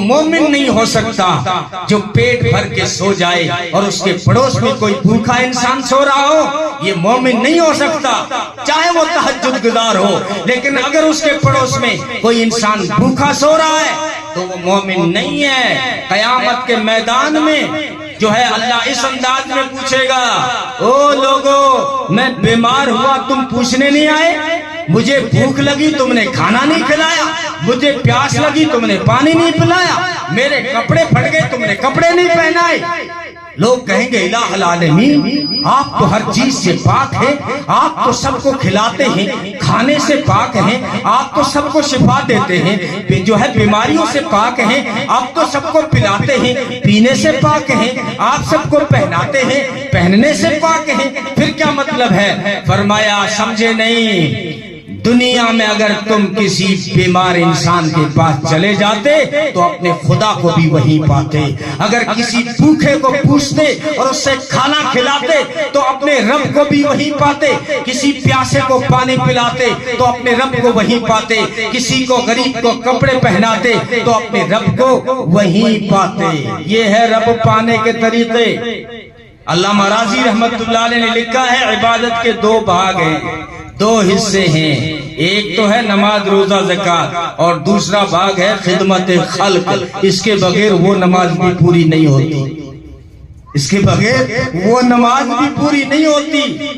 مومن نہیں ہو سکتا جو پیٹ بھر کے سو جائے اور اس کے پڑوس میں کوئی بھوکا انسان سو رہا ہو، یہ مومن نہیں ہو سکتا، چاہے وہ تہجد گزار ہو۔ لیکن اگر اس کے پڑوس میں کوئی انسان بھوکا سو رہا ہے تو وہ مومن نہیں ہے۔ قیامت کے میدان میں جو ہے اللہ اس انداز میں پوچھے گا، او لوگو میں بیمار ہوا تم پوچھنے نہیں آئے، مجھے بھوک لگی تم نے کھانا نہیں کھلایا، مجھے پیاس لگی تم نے پانی نہیں پلایا، میرے کپڑے پھٹ گئے تم نے کپڑے نہیں پہنائے۔ لوگ کہیں گے الہ العالمین آپ تو ہر چیز سے پاک ہیں، آپ تو سب کو کھلاتے ہیں، کھانے سے پاک ہیں، آپ تو سب کو شفا دیتے ہیں، جو ہے بیماریوں سے پاک ہیں، آپ تو سب کو پلاتے ہیں، پینے سے پاک ہیں، آپ سب کو پہناتے ہیں، پہننے سے پاک ہیں، پھر کیا مطلب ہے؟ فرمایا سمجھے نہیں، دنیا میں اگر تم کسی بیمار انسان کے پاس چلے جاتے تو اپنے خدا کو بھی وہیں پاتے، اگر کسی بھوکے کو پوچھتے اور اس سے کھانا کھلاتے تو اپنے رب کو بھی وہیں پاتے، کسی پیاسے کو پانی پلاتے تو اپنے رب کو وہیں پاتے، کسی کو غریب کو کپڑے پہناتے تو اپنے رب کو وہیں پاتے۔ یہ ہے رب پانے کے طریقے۔ علامہ راضی رحمت اللہ علیہ نے لکھا ہے عبادت کے دو بھاگ ہیں، دو حصے ہیں، ایک تو ہے نماز روزہ زکوٰۃ اور دوسرا بھاگ ہے خدمت خلق۔ اس کے بغیر وہ نماز بھی پوری نہیں ہوتی، اس کے بغیر وہ نماز بھی پوری نہیں ہوتی۔